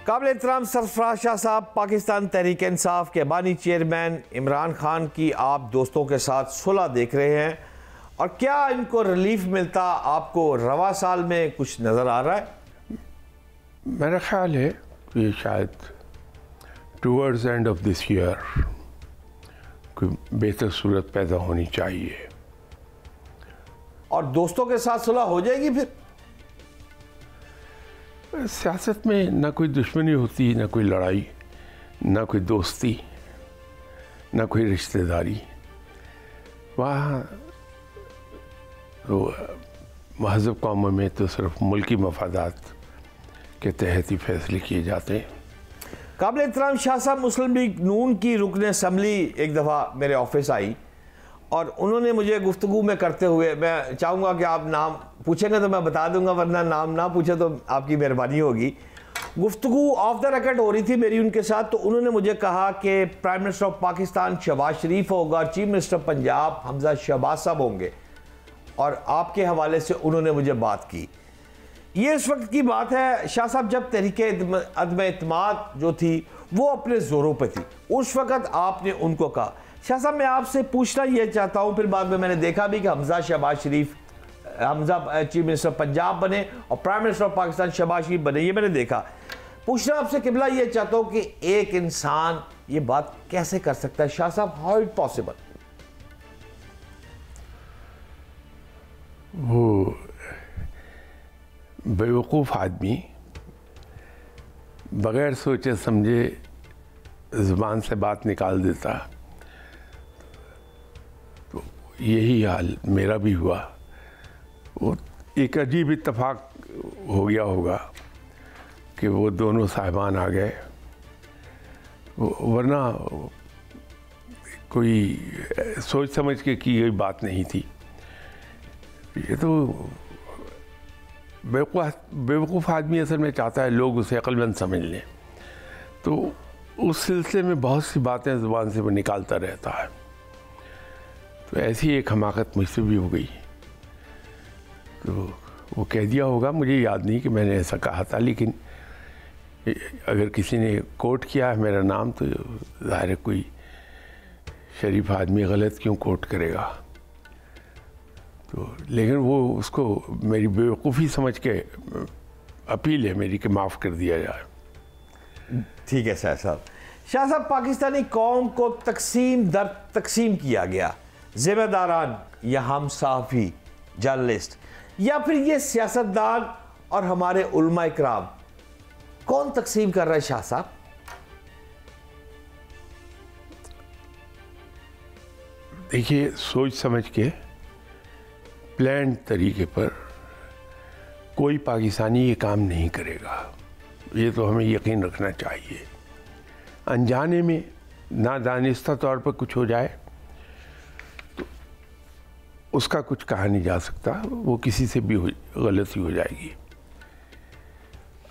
काबिल एहतराम सरफराज शाह साहब, पाकिस्तान तहरीक इंसाफ के बानी चेयरमैन इमरान खान की आप दोस्तों के साथ सुलह देख रहे हैं, और क्या इनको रिलीफ मिलता आपको रवा साल में कुछ नज़र आ रहा है? मेरा ख्याल है कि शायद towards end of this year कोई बेहतर सूरत पैदा होनी चाहिए। और दोस्तों के साथ सुलह हो जाएगी फिर? सियासत में ना कोई दुश्मनी होती, ना कोई लड़ाई, ना कोई दोस्ती, ना कोई रिश्तेदारी। वहाँ तो महज़ब कौमों में तो सिर्फ मुल्की मफादात के तहत ही फैसले किए जाते हैं। काबिल एहतराम शाह साहब, मुस्लिम लीग नून की रुकन असम्बली एक दफ़ा मेरे ऑफिस आई और उन्होंने मुझे गुफ्तगू में करते हुए, मैं चाहूँगा कि आप नाम पूछेंगे तो मैं बता दूंगा, वरना नाम ना पूछे तो आपकी मेहरबानी होगी। गुफ्तगू ऑफ द रिकॉर्ड हो रही थी मेरी उनके साथ, तो उन्होंने मुझे कहा कि prime minister of Pakistan Shehbaz Sharif होगा, चीफ मिनिस्टर पंजाब हमजा शहबाज साहब होंगे, और आपके हवाले से उन्होंने मुझे बात की। ये इस वक्त की बात है शाह साहब, जब तहरीक अदम एतमाद जो थी वो अपने ज़ोरों पर थी, उस वक्त आपने उनको कहा। शाह साहब, मैं आपसे पूछना ये चाहता हूँ, फिर बाद में मैंने देखा भी कि हमजा शहबाज शरीफ, हमजा चीफ मिनिस्टर पंजाब बने और prime minister of Pakistan Shehbaz Sharif बने, ये मैंने देखा। पूछना आपसे किबला ये चाहता हूँ कि एक इंसान ये बात कैसे कर सकता है शाह साहब, हाउ इट पॉसिबल? वो बेवकूफ़ आदमी बग़ैर सोचे समझे ज़ुबान से बात निकाल देता। तो यही हाल मेरा भी हुआ। वो एक अजीब इत्तेफाक हो गया होगा कि वो दोनों साहिबान आ गए, वरना कोई सोच समझ के की गई बात नहीं थी। ये तो बेवकूफ़ आदमी असल में चाहता है लोग उसे अक्लमंद समझ लें, तो उस सिलसिले में बहुत सी बातें ज़ुबान से वो निकालता रहता है। तो ऐसी एक हमाकत मुझसे भी हो गई। तो वो कह दिया होगा, मुझे याद नहीं कि मैंने ऐसा कहा था, लेकिन अगर किसी ने कोट किया है मेरा नाम तो ज़ाहिर है कोई शरीफ आदमी गलत क्यों कोट करेगा। तो लेकिन वो उसको मेरी बेवकूफ़ी समझ के अपील है मेरी कि माफ़ कर दिया जाए। ठीक है शाह साहब। शाह साहब, पाकिस्तानी कौम को तकसीम दर तकसीम किया गया, ज़िम्मेदारान या हम सहाफ़ी जर्नलिस्ट या फिर ये सियासतदान और हमारे उलमा इकराम, कौन तकसीम कर रहा है शाह साहब? देखिए, सोच समझ के प्लान तरीके पर कोई पाकिस्तानी ये काम नहीं करेगा, ये तो हमें यकीन रखना चाहिए। अनजाने में नादानिस्ता तौर पर कुछ हो जाए तो उसका कुछ कहा नहीं जा सकता, वो किसी से भी गलती हो जाएगी।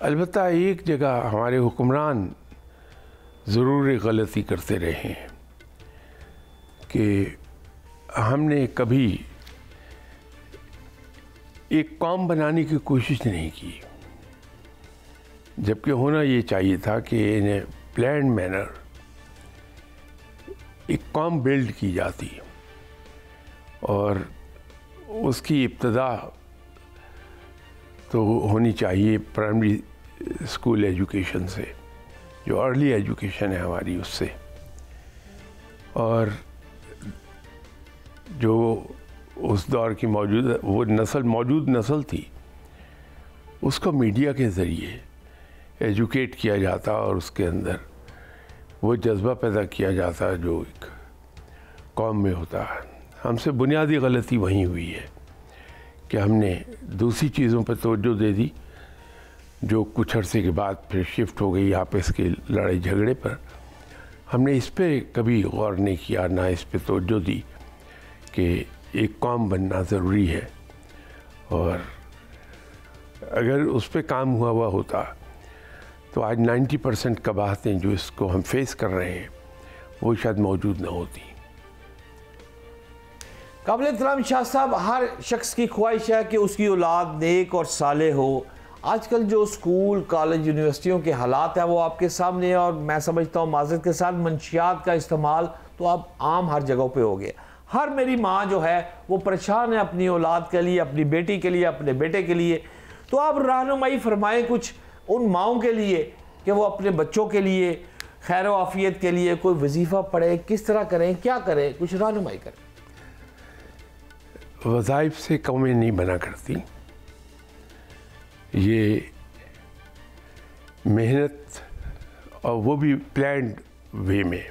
अलबत्ता एक जगह हमारे हुक्मरान ज़रूर एक गलती करते रहे हैं कि हमने कभी एक कौम बनाने की कोशिश नहीं की, जबकि होना ये चाहिए था कि इन्हें प्लान मैनर एक कौम बिल्ड की जाती और उसकी इब्तदा तो होनी चाहिए प्राइमरी स्कूल एजुकेशन से, जो अर्ली एजुकेशन है हमारी उससे, और जो उस दौर की मौजूद नस्ल थी उसको मीडिया के ज़रिए एजुकेट किया जाता और उसके अंदर वो जज्बा पैदा किया जाता जो एक कौम में होता है। हमसे बुनियादी गलती वहीं हुई है कि हमने दूसरी चीज़ों पर तवज्जो दे दी, जो कुछ अरसे के बाद फिर शिफ्ट हो गई आपस के लड़ाई झगड़े पर। हमने इस पर कभी गौर नहीं किया, ना इस पर तवज्जो दी कि एक कौम बनना ज़रूरी है, और अगर उस पर काम हुआ होता तो आज 90% कबाहतें जो इसको हम फेस कर रहे हैं वो शायद मौजूद ना होती। काबिल एहतराम शाह साहब, हर शख्स की ख्वाहिश है कि उसकी औलाद नेक और साले हो, आजकल जो स्कूल कॉलेज यूनिवर्सिटियों के हालात है वो आपके सामने है, और मैं समझता हूँ माज़रत के साथ मंशियात का इस्तेमाल तो अब आम हर जगह पे हो गया। हर मेरी माँ जो है वो परेशान है अपनी औलाद के लिए, अपनी बेटी के लिए, अपने बेटे के लिए। तो आप रहनुमाई फरमाएं कुछ उन माओं के लिए कि वो अपने बच्चों के लिए खैर आफियत के लिए कोई वजीफ़ा पढ़े, किस तरह करें, क्या करें, कुछ रहनुमाई करें। वज़ाइफ से कौमें नहीं बना करती, ये मेहनत और वो भी प्लान्ड वे में,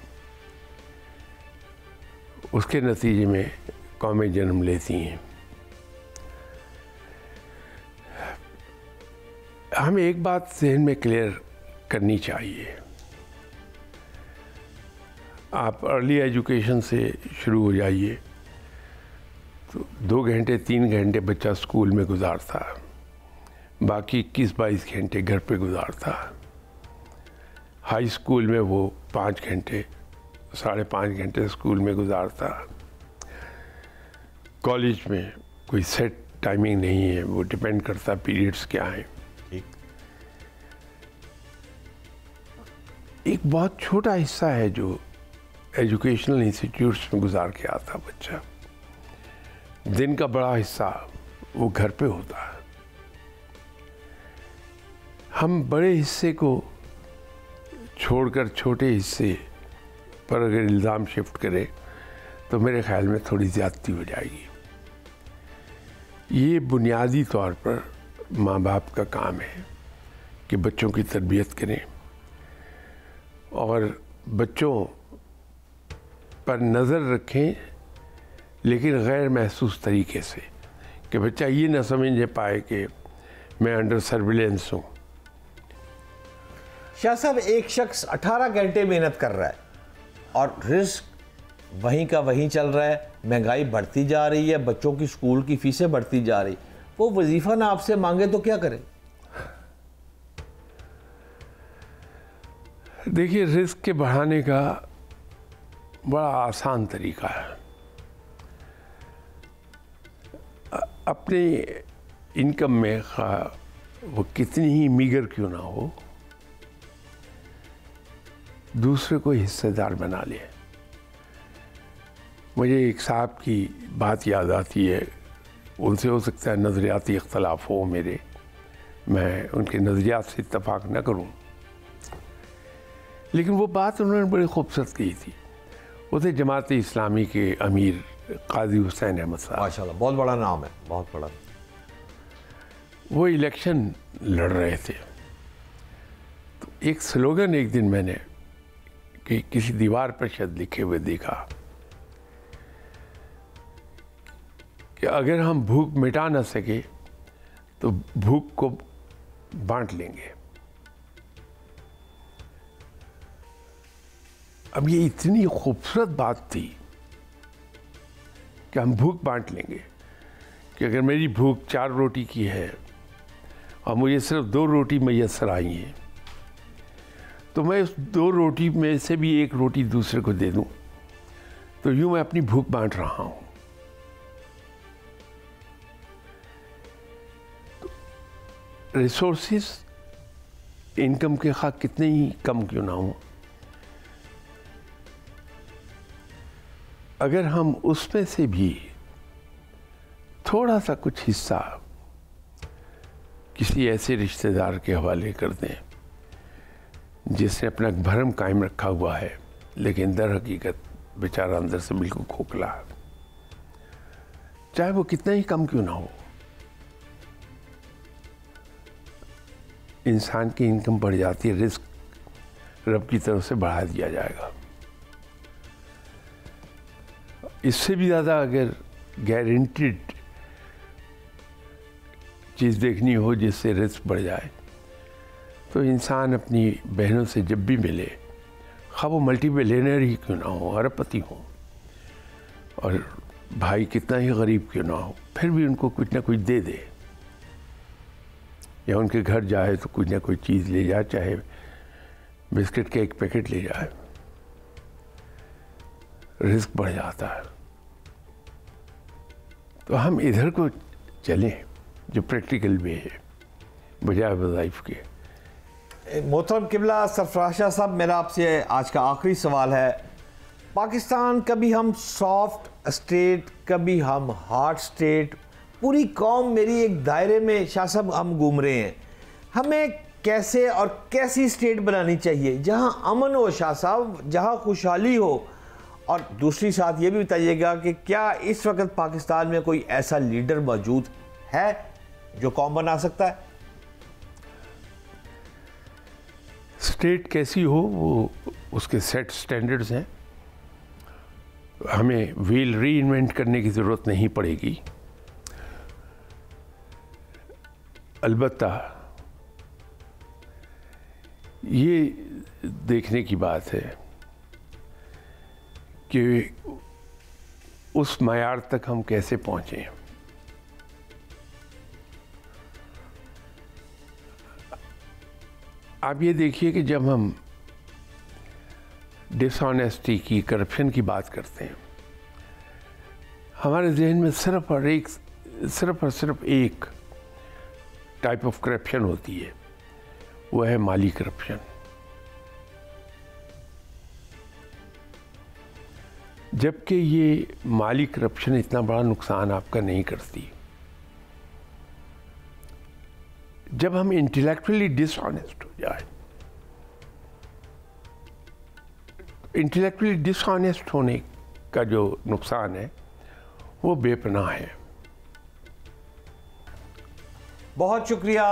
उसके नतीजे में कौमें जन्म लेती हैं। हमें एक बात जहन में क्लियर करनी चाहिए, आप अर्ली एजुकेशन से शुरू हो जाइए तो 2 घंटे 3 घंटे बच्चा स्कूल में गुजारता, बाकी 21-22 घंटे घर पे गुजारता। हाई स्कूल में वो 5 घंटे 5.5 घंटे स्कूल में गुजारता। कॉलेज में कोई सेट टाइमिंग नहीं है, वो डिपेंड करता पीरियड्स क्या हैं। एक बहुत छोटा हिस्सा है जो एजुकेशनल इंस्टीट्यूट्स में गुजार के आता बच्चा, दिन का बड़ा हिस्सा वो घर पे होता है। हम बड़े हिस्से को छोड़कर छोटे हिस्से पर अगर इल्ज़ाम शिफ्ट करें तो मेरे ख्याल में थोड़ी ज़्यादती हो जाएगी। ये बुनियादी तौर पर माँ बाप का काम है कि बच्चों की तरबियत करें और बच्चों पर नज़र रखें, लेकिन गैर महसूस तरीके से, कि बच्चा ये ना समझ पाए कि मैं अंडर सर्विलेंस हूँ। शाह साहब, एक शख्स 18 घंटे मेहनत कर रहा है और रिस्क वहीं का वहीं चल रहा है, महंगाई बढ़ती जा रही है, बच्चों की स्कूल की फीसें बढ़ती जा रही, वो वजीफ़ा ना आपसे मांगे तो क्या करें? देखिए, रिस्क के बढ़ाने का बड़ा आसान तरीका है। अपने इनकम में वो कितनी ही मीगर क्यों ना हो, दूसरे को हिस्सेदार बना ले। मुझे एक साहब की बात याद आती है, उनसे हो सकता है नज़रियाती इख्तलाफ हो मेरे, मैं उनके नज़रियात से इत्तफाक न करूं, लेकिन वो बात उन्होंने बड़ी खूबसूरत की थी। वो थे जमात इस्लामी के अमीर काजी हुसैन अहमद साहब। माशाल्लाह, बहुत बड़ा नाम है, बहुत बड़ा। वो इलेक्शन लड़ रहे थे, तो एक स्लोगन एक दिन मैंने कि किसी दीवार पर शायद लिखे हुए देखा कि अगर हम भूख मिटा ना सके तो भूख को बांट लेंगे। अब ये इतनी खूबसूरत बात थी कि हम भूख बांट लेंगे, कि अगर मेरी भूख 4 रोटी की है और मुझे सिर्फ 2 रोटी मैसर आई हैं, तो मैं उस 2 रोटी में से भी 1 रोटी दूसरे को दे दूं, तो यूं मैं अपनी भूख बांट रहा हूं। रिसोर्सेस इनकम के खा कितने ही कम क्यों ना हो, अगर हम उसमें से भी थोड़ा सा कुछ हिस्सा किसी ऐसे रिश्तेदार के हवाले कर दें जिसने अपना भरम कायम रखा हुआ है, लेकिन दर हकीकत बेचारा अंदर से बिल्कुल खोखला है, चाहे वो कितना ही कम क्यों ना हो, इंसान की इनकम बढ़ जाती है, रिस्क रब की तरफ से बढ़ा दिया जाएगा। इससे भी ज़्यादा अगर गारंटीड चीज़ देखनी हो जिससे रिस्क बढ़ जाए, तो इंसान अपनी बहनों से जब भी मिले, खा वो मल्टीमिलियनर ही क्यों ना हो, अरबपति हो, और भाई कितना ही गरीब क्यों ना हो, फिर भी उनको कुछ ना कुछ दे दे, या उनके घर जाए तो कुछ ना कुछ चीज़ ले जाए, चाहे बिस्किट के एक पैकेट ले जाए, रिस्क बढ़ जाता है। तो हम इधर को चलें जो प्रैक्टिकल वे है, बजाय वज़ाइफ के। मोहतरम किबला सरफराज शाह साहब, मेरा आपसे आज का आखिरी सवाल है। पाकिस्तान, कभी हम सॉफ्ट स्टेट, कभी हम हार्ड स्टेट, पूरी कौम मेरी एक दायरे में शाह साहब हम घूम रहे हैं। हमें कैसे और कैसी स्टेट बनानी चाहिए जहां अमन हो शाह साहब, जहां खुशहाली हो? और दूसरी साथ ये भी बताइएगा कि क्या इस वक्त पाकिस्तान में कोई ऐसा लीडर मौजूद है जो कौम बना सकता है? स्टेट कैसी हो वो उसके सेट स्टैंडर्ड्स हैं, हमें व्हील री इन्वेंट करने की ज़रूरत नहीं पड़ेगी। अलबत्ता ये देखने की बात है कि उस मयार तक हम कैसे पहुँचें। आप ये देखिए कि जब हम डिसऑनेस्टी की, करप्शन की बात करते हैं, हमारे जहन में सिर्फ और सिर्फ एक टाइप ऑफ करप्शन होती है, वो है माली करप्शन। जबकि ये माली करप्शन इतना बड़ा नुकसान आपका नहीं करती। जब हम इंटेलेक्चुअली डिसऑनेस्ट हो जाए, इंटेलेक्चुअली डिसऑनेस्ट होने का जो नुकसान है वो बेपनाह है। बहुत शुक्रिया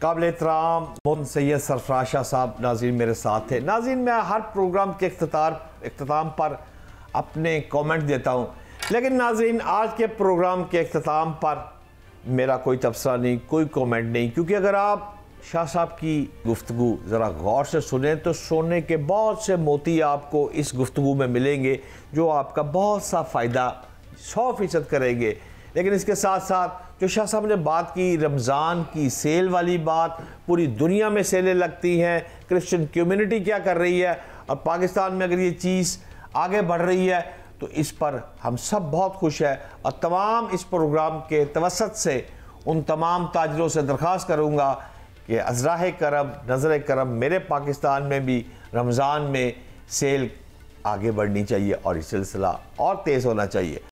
काबिल एहतराम मोहम्मद सैयद सरफराज शाह साहब नाज़रीन मेरे साथ थे। नाज़रीन, मैं हर प्रोग्राम के इख्तिताम पर अपने कमेंट देता हूं, लेकिन नाज़रीन आज के प्रोग्राम के इख्तिताम पर मेरा कोई तबसरा नहीं, कोई कमेंट नहीं, क्योंकि अगर आप शाह साहब की गुफ्तगू ज़रा गौर से सुने तो सोने के बहुत से मोती आपको इस गुफ्तगू में मिलेंगे जो आपका बहुत सा फ़ायदा 100% करेंगे। लेकिन इसके साथ साथ जो शाह साहब ने बात की, रमज़ान की सेल वाली बात, पूरी दुनिया में सेलें लगती हैं, क्रिश्चियन कम्युनिटी क्या कर रही है, और पाकिस्तान में अगर ये चीज़ आगे बढ़ रही है तो इस पर हम सब बहुत खुश हैं। और तमाम इस प्रोग्राम के तवसत से उन तमाम ताजरों से दरख्वास्त करूँगा कि अज़राए करम, नज़र करम, मेरे पाकिस्तान में भी रमज़ान में सेल आगे बढ़नी चाहिए और ये सिलसिला और तेज़ होना चाहिए।